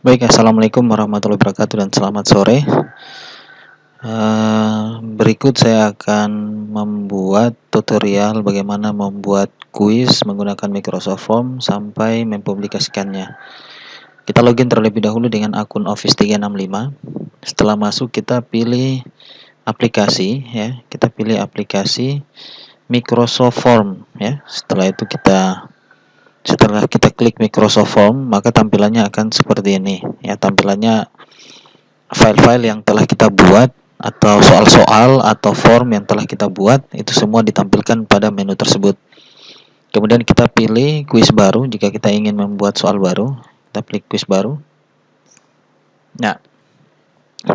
Baik, assalamualaikum warahmatullahi wabarakatuh dan selamat sore. Berikut saya akan membuat tutorial bagaimana membuat kuis menggunakan Microsoft Form sampai mempublikasikannya. Kita login terlebih dahulu dengan akun Office 365. Setelah masuk kita pilih aplikasi, ya. Kita pilih aplikasi Microsoft Form, ya. Setelah kita klik Microsoft Form, maka tampilannya akan seperti ini. Ya, tampilannya file-file yang telah kita buat atau soal-soal atau form yang telah kita buat itu semua ditampilkan pada menu tersebut. Kemudian kita pilih kuis baru jika kita ingin membuat soal baru. Kita klik kuis baru. Nah,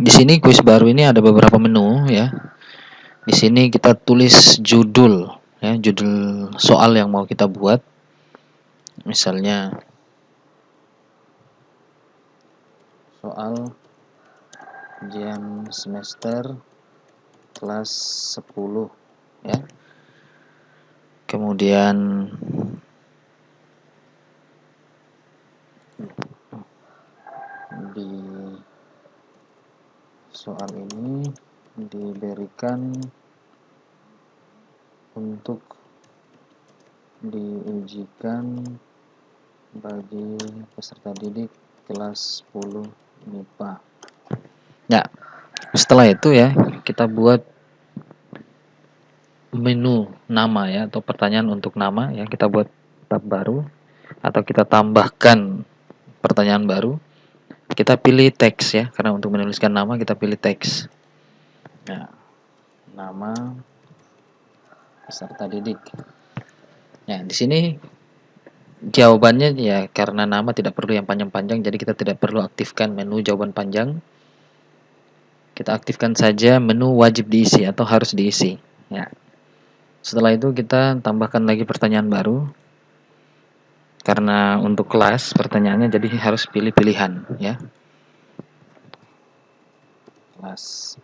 di sini kuis baru ini ada beberapa menu ya. Di sini kita tulis judul ya, judul soal yang mau kita buat. Misalnya soal ujian semester kelas 10 ya. Kemudian di soal ini diberikan untuk diujikan bagi peserta didik kelas 10 MIPA. Nah, setelah itu ya, kita buat menu nama ya, atau pertanyaan untuk nama ya, kita buat tab baru atau kita tambahkan pertanyaan baru. Kita pilih teks ya, karena untuk menuliskan nama kita pilih teks. Nah, nama peserta didik. Nah, di sini jawabannya ya, karena nama tidak perlu yang panjang-panjang, jadi kita tidak perlu aktifkan menu jawaban panjang. Kita aktifkan saja menu wajib diisi atau harus diisi. Ya. Setelah itu kita tambahkan lagi pertanyaan baru. Karena untuk kelas pertanyaannya jadi harus pilih pilihan ya. Kelas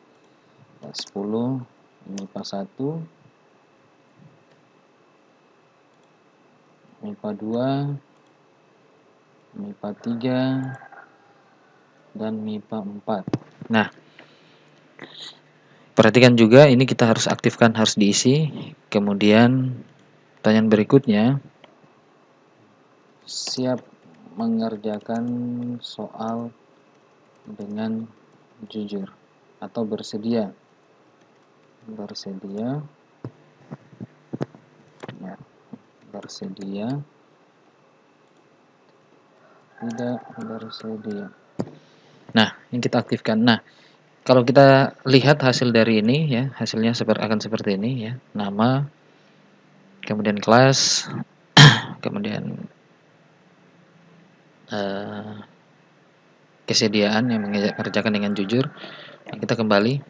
10 MIPA 1, MIPA 2, MIPA 3, dan MIPA 4. Nah, perhatikan juga ini kita harus aktifkan, harus diisi. Kemudian pertanyaan berikutnya, siap mengerjakan soal dengan jujur atau bersedia ya, bersedia, tidak bersedia. Nah, ini kita aktifkan. Nah, kalau kita lihat hasil dari ini ya, hasilnya akan seperti ini ya. Nama, kemudian kelas, kemudian kesediaan yang mengerjakan dengan jujur. Nah, kita kembali.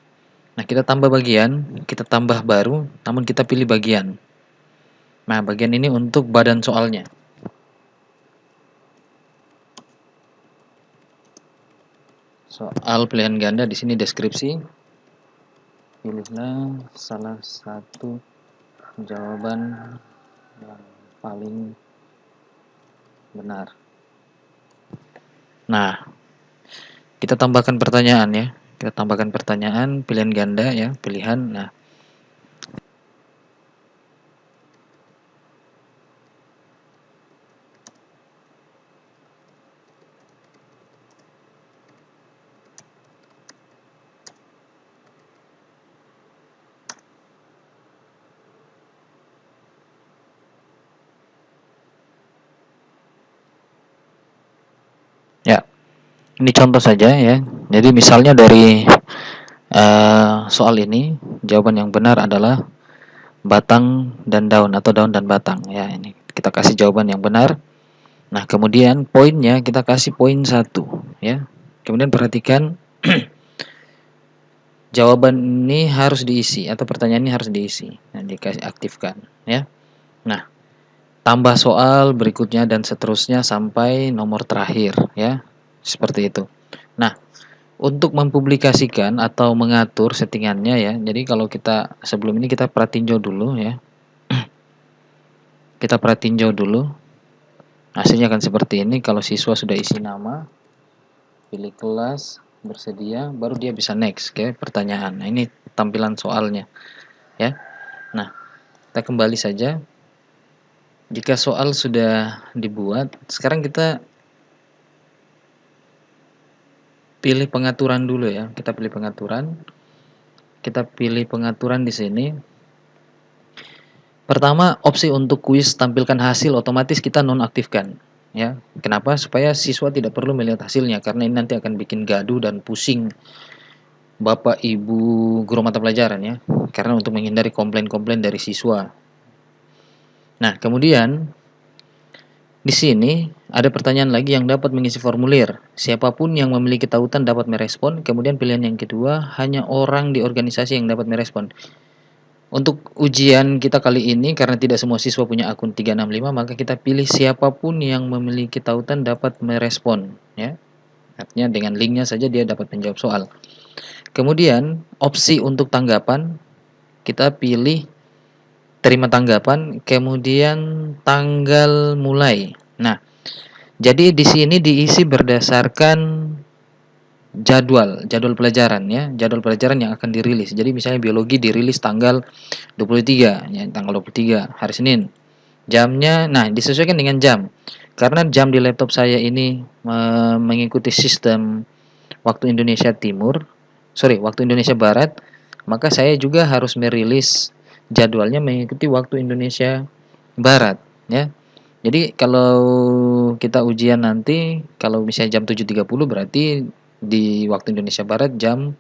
Nah, kita tambah bagian, kita tambah baru, namun kita pilih bagian. Nah, bagian ini untuk badan soalnya. Soal pilihan ganda di sini deskripsi. Pilihlah salah satu jawaban yang paling benar. Nah, kita tambahkan pertanyaan ya. Kita tambahkan pertanyaan pilihan ganda ya, pilihan. Nah, ya, ini contoh saja ya. Jadi misalnya dari soal ini, jawaban yang benar adalah batang dan daun atau daun dan batang. Ya, ini kita kasih jawaban yang benar. Nah, kemudian poinnya kita kasih poin 1 ya. Kemudian perhatikan jawaban ini harus diisi atau pertanyaan ini harus diisi. Nah, dikasih aktifkan ya. Nah, tambah soal berikutnya dan seterusnya sampai nomor terakhir ya. Seperti itu. Nah, untuk mempublikasikan atau mengatur settingannya ya. Jadi kalau kita sebelum ini kita pratinjau dulu ya. Kita pratinjau dulu. Hasilnya akan seperti ini kalau siswa sudah isi nama. pilih kelas, bersedia, baru dia bisa next ke pertanyaan. Nah, ini tampilan soalnya ya. Nah, kita kembali saja. Jika soal sudah dibuat, sekarang kita pilih pengaturan dulu ya. Kita pilih pengaturan. Kita pilih pengaturan di sini. Pertama, opsi untuk kuis tampilkan hasil otomatis kita nonaktifkan ya. Kenapa? Supaya siswa tidak perlu melihat hasilnya, karena ini nanti akan bikin gaduh dan pusing Bapak Ibu guru mata pelajaran ya. Karena untuk menghindari komplain-komplain dari siswa. Nah, kemudian di sini ada pertanyaan lagi yang dapat mengisi formulir. Siapapun yang memiliki tautan dapat merespon. Kemudian pilihan yang kedua, hanya orang di organisasi yang dapat merespon. Untuk ujian kita kali ini, karena tidak semua siswa punya akun 365, maka kita pilih siapapun yang memiliki tautan dapat merespon. Ya. Artinya dengan linknya saja dia dapat menjawab soal. Kemudian opsi untuk tanggapan, kita pilih terima tanggapan, kemudian tanggal mulai. Nah, jadi di sini diisi berdasarkan jadwal pelajaran ya, jadwal pelajaran yang akan dirilis. Jadi misalnya biologi dirilis tanggal 23 ya, tanggal 23 hari Senin. Jamnya nah disesuaikan dengan jam. Karena jam di laptop saya ini mengikuti sistem waktu Indonesia waktu Indonesia Barat, maka saya juga harus merilis jadwalnya mengikuti waktu Indonesia Barat ya. Jadi kalau kita ujian nanti, kalau misalnya jam 7.30 berarti di waktu Indonesia Barat jam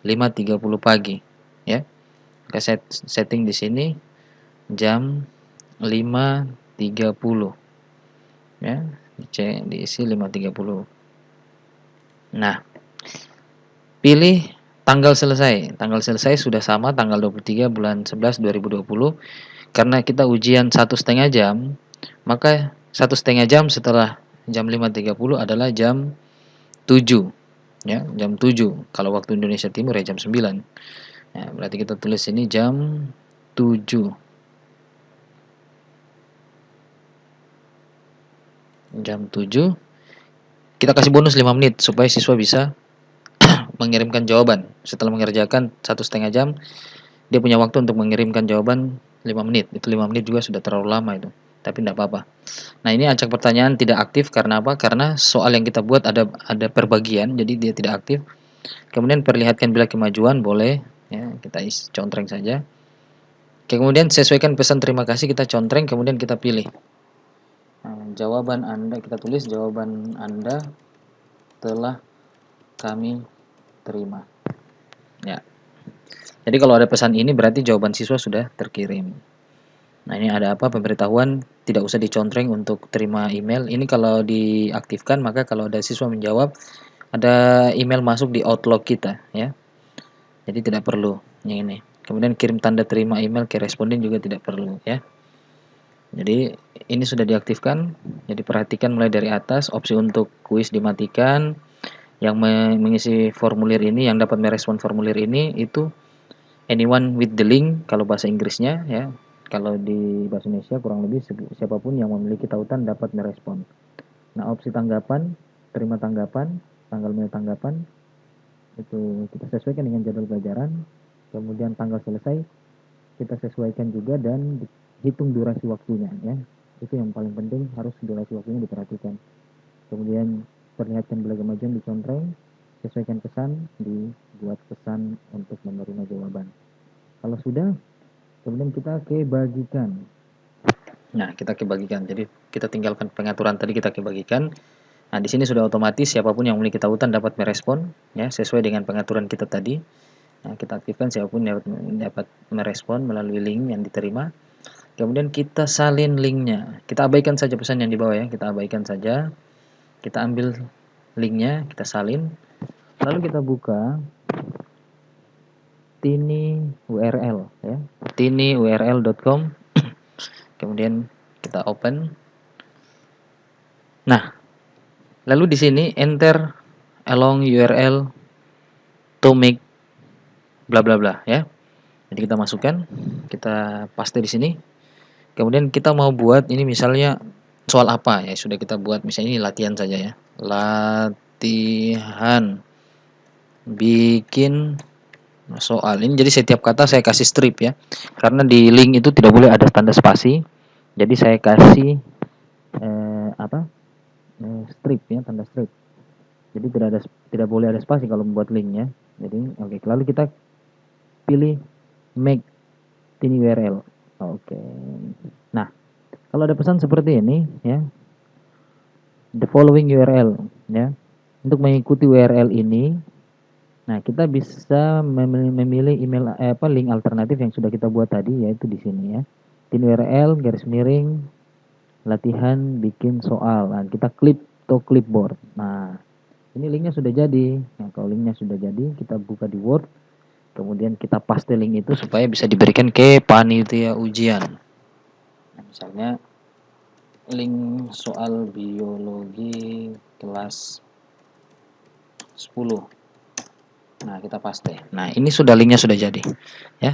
5.30 pagi ya. Kita setting di sini jam 5.30 ya. Diisi 5.30. Nah, pilih tanggal selesai. Tanggal selesai sudah sama tanggal 23 bulan 11 2020. Karena kita ujian 1,5 jam, maka 1,5 jam setelah jam 5.30 adalah jam 7 ya, jam 7 kalau waktu Indonesia Timur ya jam 9 ya, berarti kita tulis ini jam 7 kita kasih bonus 5 menit supaya siswa bisa mengirimkan jawaban. Setelah mengerjakan 1,5 jam, dia punya waktu untuk mengirimkan jawaban 5 menit. Itu 5 menit juga sudah terlalu lama itu, tapi tidak apa-apa. Nah, ini acak pertanyaan tidak aktif karena apa? Karena soal yang kita buat ada perbagian, jadi dia tidak aktif. Kemudian perlihatkan bila kemajuan, boleh ya, kita contreng saja. Kemudian sesuaikan pesan terima kasih, kita contreng, kemudian kita pilih. Nah, jawaban Anda, kita tulis jawaban Anda telah kami terima. Ya. Jadi kalau ada pesan ini berarti jawaban siswa sudah terkirim. Nah, ini ada apa? Pemberitahuan tidak usah dicontreng untuk terima email. Ini kalau diaktifkan, maka kalau ada siswa menjawab, ada email masuk di Outlook kita ya. Jadi tidak perlu yang ini. Kemudian kirim tanda terima email ke responden juga tidak perlu ya. Jadi ini sudah diaktifkan. Jadi perhatikan mulai dari atas, opsi untuk kuis dimatikan. Yang mengisi formulir ini, yang dapat merespon formulir ini itu anyone with the link kalau bahasa Inggrisnya ya. Kalau di bahasa Indonesia kurang lebih siapapun yang memiliki tautan dapat merespon. Nah, opsi tanggapan, terima tanggapan, tanggal mulai tanggapan itu kita sesuaikan dengan jadwal pelajaran. Kemudian tanggal selesai kita sesuaikan juga dan hitung durasi waktunya ya. Itu yang paling penting, harus durasi waktunya diperhatikan. Kemudian perlihatkan bila kemajuan dicontreng, sesuaikan pesan, dibuat pesan untuk menerima jawaban. Kalau sudah, kemudian kita ke bagikan. Nah, kita ke bagikan. Jadi kita tinggalkan pengaturan tadi, kita ke bagikan. Nah, di sini sudah otomatis siapapun yang memiliki tautan dapat merespon ya, sesuai dengan pengaturan kita tadi. Nah, kita aktifkan siapapun dapat merespon melalui link yang diterima. Kemudian kita salin linknya. Kita abaikan saja pesan yang di bawah ya, kita abaikan saja. Kita ambil linknya, kita salin. Lalu kita buka Tiny URL ya, tinyurl.com. Kemudian kita open. Nah, lalu di sini enter along URL to make bla bla bla ya. Jadi kita masukkan, kita paste di sini. Kemudian kita mau buat ini misalnya soal apa ya, sudah kita buat misalnya ini latihan saja ya. latihan bikin soal. Ini jadi setiap kata saya kasih strip ya. Karena di link itu tidak boleh ada tanda spasi. Jadi saya kasih strip ya, tanda strip. Jadi tidak boleh ada spasi kalau membuat linknya. Jadi oke, lalu kita pilih make tiny URL. Oke. Nah, kalau ada pesan seperti ini ya, the following URL ya. Untuk mengikuti URL ini, nah kita bisa memilih email link alternatif yang sudah kita buat tadi, yaitu di sini ya. Tiny URL garis miring latihan bikin soal. Nah, kita klik to clipboard. Nah, ini linknya sudah jadi. Nah, kalau linknya sudah jadi, kita buka di Word. Kemudian kita paste link itu supaya bisa diberikan ke panitia ujian. Nah, misalnya link soal biologi kelas 10. Nah, kita paste. Nah, ini sudah linknya sudah jadi, ya.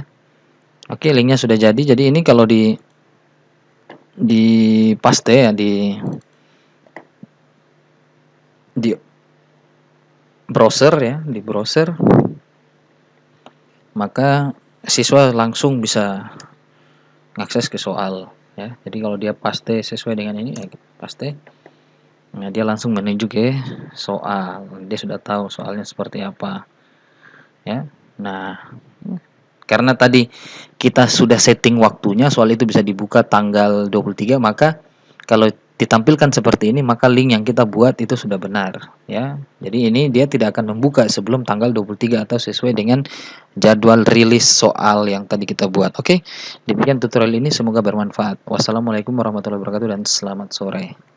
Oke, linknya sudah jadi. Jadi ini kalau di paste ya di browser ya, di browser, maka siswa langsung bisa mengakses ke soal ya. Jadi kalau dia paste sesuai dengan ini ya, paste. Nah, dia langsung menuju ke soal. Dia sudah tahu soalnya seperti apa. Ya. Nah, karena tadi kita sudah setting waktunya, soal itu bisa dibuka tanggal 23, maka kalau ditampilkan seperti ini, maka link yang kita buat itu sudah benar ya. Jadi ini dia tidak akan membuka sebelum tanggal 23 atau sesuai dengan jadwal rilis soal yang tadi kita buat. Oke. Demikian tutorial ini, semoga bermanfaat. Wassalamualaikum warahmatullahi wabarakatuh dan selamat sore.